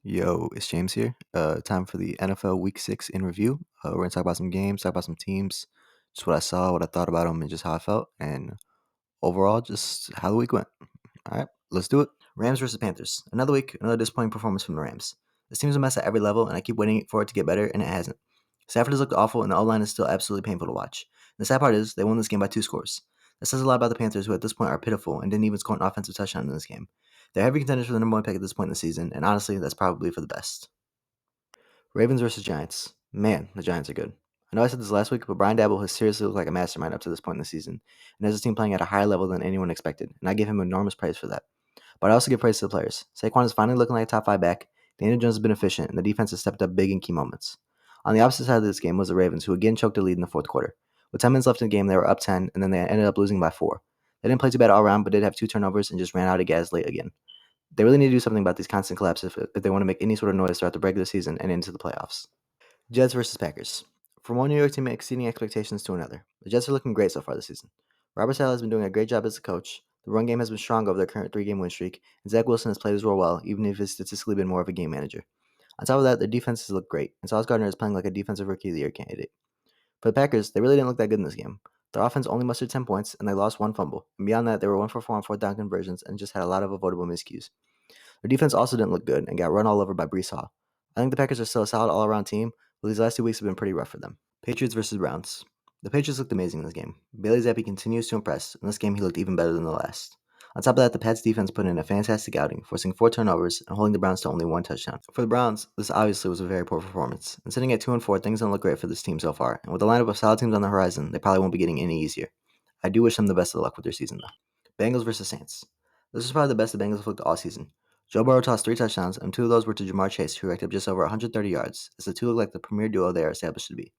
Yo, it's James here. Time for the NFL Week 6 in review. We're going to talk about some games, talk about some teams, just what I saw, what I thought about them, and just how I felt, and overall, just how the week went. All right, let's do it. Rams versus Panthers. Another week, another disappointing performance from the Rams. This team's a mess at every level, and I keep waiting for it to get better, and it hasn't. Stafford has looked awful, and the O-line is still absolutely painful to watch. And the sad part is, they won this game by 2 scores. That says a lot about the Panthers, who at this point are pitiful and didn't even score an offensive touchdown in this game. They're heavy contenders for the number 1 pick at this point in the season, and honestly, that's probably for the best. Ravens versus Giants. Man, the Giants are good. I know I said this last week, but Brian Dabble has seriously looked like a mastermind up to this point in the season, and has his team playing at a higher level than anyone expected, and I give him enormous praise for that. But I also give praise to the players. Saquon is finally looking like a top 5 back, Daniel Jones has been efficient, and the defense has stepped up big in key moments. On the opposite side of this game was the Ravens, who again choked a lead in the fourth quarter. With 10 minutes left in the game, they were up 10, and then they ended up losing by 4. They didn't play too bad all around, but did have 2 turnovers and just ran out of gas late again. They really need to do something about these constant collapses if they want to make any sort of noise throughout the regular season and into the playoffs. Jets versus Packers. From one New York team exceeding expectations to another, the Jets are looking great so far this season. Robert Saleh has been doing a great job as a coach. The run game has been strong over their current 3-game win streak, and Zach Wilson has played his role well, even if he's statistically been more of a game manager. On top of that, their defense has looked great, and Sauce Gardner is playing like a defensive rookie of the year candidate. For the Packers, they really didn't look that good in this game. Their offense only mustered 10 points, and they lost 1 fumble. And beyond that, they were 1 for 4 on 4th down conversions and just had a lot of avoidable miscues. Their defense also didn't look good and got run all over by Brees Hall. I think the Packers are still a solid all-around team, but these last 2 weeks have been pretty rough for them. Patriots versus Browns. The Patriots looked amazing in this game. Bailey Zappi continues to impress. In this game, he looked even better than the last. On top of that, the Pats defense put in a fantastic outing, forcing 4 turnovers and holding the Browns to only 1 touchdown. For the Browns, this obviously was a very poor performance. And sitting at 2-4, things don't look great for this team so far. And with a lineup of solid teams on the horizon, they probably won't be getting any easier. I do wish them the best of luck with their season, though. Bengals versus Saints. This is probably the best the Bengals have looked all season. Joe Burrow tossed 3 touchdowns, and 2 of those were to Jamar Chase, who racked up just over 130 yards, as the two look like the premier duo they are established to be.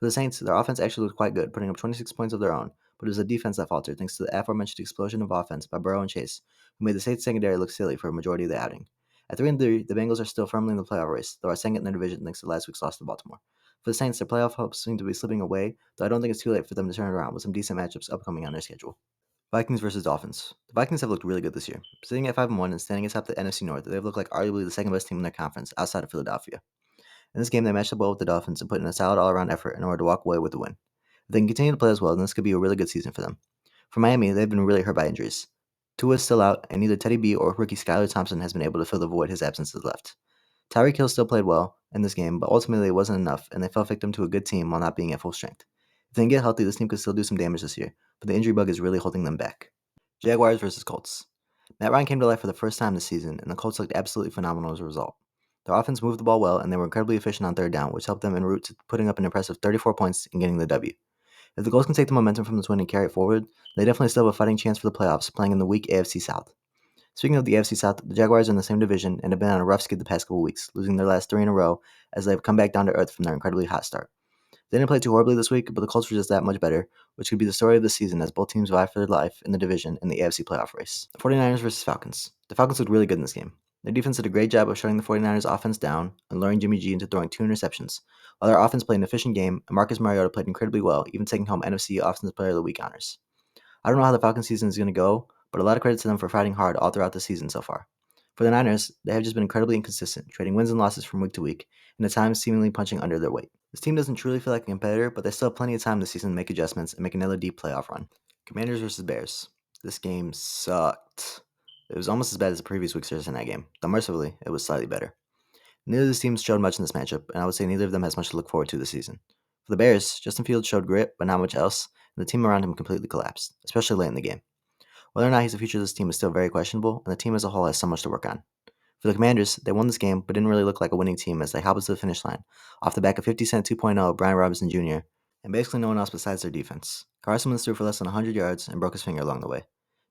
For the Saints, their offense actually looked quite good, putting up 26 points of their own, but it was the defense that faltered thanks to the aforementioned explosion of offense by Burrow and Chase, who made the Saints secondary look silly for a majority of the outing. At 3-3, the Bengals are still firmly in the playoff race, though are second in their division thanks to last week's loss to Baltimore. For the Saints, their playoff hopes seem to be slipping away, though I don't think it's too late for them to turn it around with some decent matchups upcoming on their schedule. Vikings versus Dolphins. The Vikings have looked really good this year. Sitting at 5-1 and standing atop the NFC North, they've looked like arguably the second best team in their conference outside of Philadelphia. In this game, they matched up well with the Dolphins and put in a solid all-around effort in order to walk away with the win. If they can continue to play as well, then this could be a really good season for them. For Miami, they've been really hurt by injuries. Tua is still out, and neither Teddy B or rookie Skylar Thompson has been able to fill the void his absence has left. Tyreek Hill still played well in this game, but ultimately it wasn't enough, and they fell victim to a good team while not being at full strength. If they can get healthy, this team could still do some damage this year, but the injury bug is really holding them back. Jaguars versus Colts. Matt Ryan came to life for the first time this season, and the Colts looked absolutely phenomenal as a result. Their offense moved the ball well, and they were incredibly efficient on 3rd down, which helped them en route to putting up an impressive 34 points and getting the W. If the Colts can take the momentum from this win and carry it forward, they definitely still have a fighting chance for the playoffs, playing in the weak AFC South. Speaking of the AFC South, the Jaguars are in the same division and have been on a rough skid the past couple weeks, losing their last 3 in a row as they've come back down to earth from their incredibly hot start. They didn't play too horribly this week, but the Colts were just that much better, which could be the story of the season as both teams vie for their life in the division in the AFC playoff race. 49ers versus Falcons. The Falcons looked really good in this game. Their defense did a great job of shutting the 49ers offense down and luring Jimmy G into throwing 2 interceptions, while their offense played an efficient game and Marcus Mariota played incredibly well, even taking home NFC Offensive Player of the Week honors. I don't know how the Falcons season is going to go, but a lot of credit to them for fighting hard all throughout the season so far. For the Niners, they have just been incredibly inconsistent, trading wins and losses from week to week, and at times seemingly punching under their weight. This team doesn't truly feel like a competitor, but they still have plenty of time this season to make adjustments and make another deep playoff run. Commanders versus Bears. This game sucked. It was almost as bad as the previous week's Thursday night game, though mercifully, it was slightly better. Neither of these teams showed much in this matchup, and I would say neither of them has much to look forward to this season. For the Bears, Justin Fields showed grit, but not much else, and the team around him completely collapsed, especially late in the game. Whether or not he's the future of this team is still very questionable, and the team as a whole has so much to work on. For the Commanders, they won this game, but didn't really look like a winning team as they hobbled to the finish line, off the back of 50 Cent 2.0 Brian Robinson Jr., and basically no one else besides their defense. Carson Wentz threw for less than 100 yards and broke his finger along the way.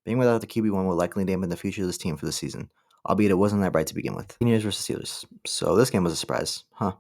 Being without the QB1 will likely dampen the future of this team for the season, albeit it wasn't that bright to begin with. Buccaneers versus Steelers. So this game was a surprise, huh?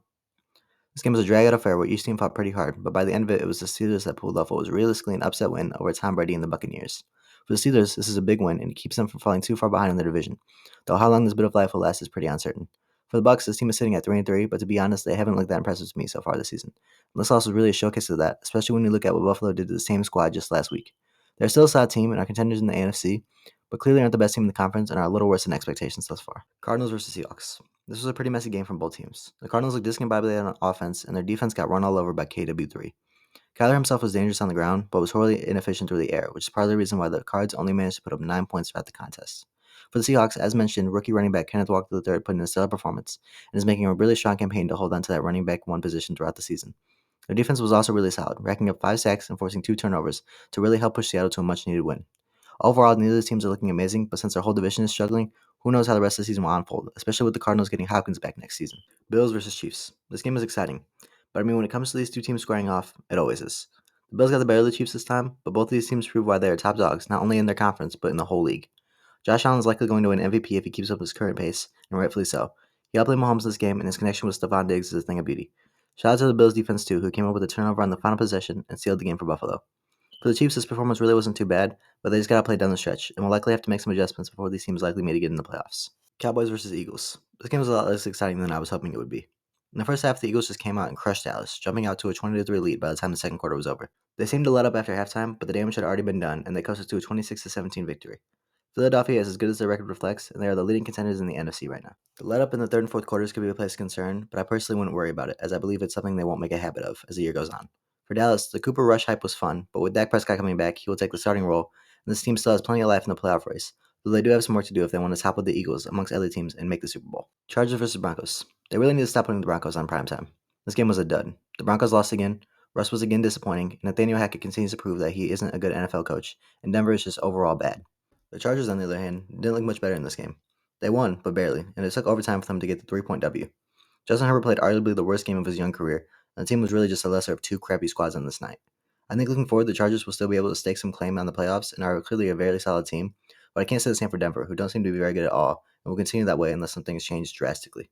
This game was a drag-out affair where each team fought pretty hard, but by the end of it, it was the Steelers that pulled off what was realistically an upset win over Tom Brady and the Buccaneers. For the Steelers, this is a big win, and it keeps them from falling too far behind in their division, though how long this bit of life will last is pretty uncertain. For the Bucs, this team is sitting at 3-3, but to be honest, they haven't looked that impressive to me so far this season. And this loss was really a showcase of that, especially when you look at what Buffalo did to the same squad just last week. They're still a solid team and are contenders in the NFC, but clearly aren't the best team in the conference and are a little worse than expectations thus far. Cardinals versus Seahawks. This was a pretty messy game from both teams. The Cardinals looked discombobulated on offense, and their defense got run all over by KW3. Kyler himself was dangerous on the ground, but was horribly inefficient through the air, which is part of the reason why the Cards only managed to put up 9 points throughout the contest. For the Seahawks, as mentioned, rookie running back Kenneth Walker III put in a stellar performance and is making a really strong campaign to hold on to that running back one position throughout the season. Their defense was also really solid, racking up 5 sacks and forcing 2 turnovers to really help push Seattle to a much needed win. Overall, neither of the teams are looking amazing, but since their whole division is struggling, who knows how the rest of the season will unfold, especially with the Cardinals getting Hopkins back next season. Bills versus Chiefs. This game is exciting, but I mean, when it comes to these two teams squaring off, it always is. The Bills got the better of the Chiefs this time, but both of these teams prove why they are top dogs, not only in their conference, but in the whole league. Josh Allen is likely going to win MVP if he keeps up his current pace, and rightfully so. He outplayed Mahomes this game, and his connection with Stephon Diggs is a thing of beauty. Shout out to the Bills defense too, who came up with a turnover on the final possession and sealed the game for Buffalo. For the Chiefs, this performance really wasn't too bad, but they just gotta play down the stretch, and will likely have to make some adjustments before these teams likely made to get in the playoffs. Cowboys versus Eagles. This game was a lot less exciting than I was hoping it would be. In the first half, the Eagles just came out and crushed Dallas, jumping out to a 20-3 lead by the time the second quarter was over. They seemed to let up after halftime, but the damage had already been done, and they coasted to a 26-17 victory. Philadelphia is as good as their record reflects, and they are the leading contenders in the NFC right now. The let up in the third and fourth quarters could be a place of concern, but I personally wouldn't worry about it, as I believe it's something they won't make a habit of as the year goes on. For Dallas, the Cooper Rush hype was fun, but with Dak Prescott coming back, he will take the starting role, and this team still has plenty of life in the playoff race, though they do have some work to do if they want to topple the Eagles amongst other teams and make the Super Bowl. Chargers versus Broncos. They really need to stop putting the Broncos on primetime. This game was a dud. The Broncos lost again, Russ was again disappointing, and Nathaniel Hackett continues to prove that he isn't a good NFL coach, and Denver is just overall bad. The Chargers, on the other hand, didn't look much better in this game. They won, but barely, and it took overtime for them to get the 3-point W. Justin Herbert played arguably the worst game of his young career, and the team was really just the lesser of two crappy squads on this night. I think looking forward, the Chargers will still be able to stake some claim on the playoffs and are clearly a very solid team, but I can't say the same for Denver, who don't seem to be very good at all, and will continue that way unless some things change drastically.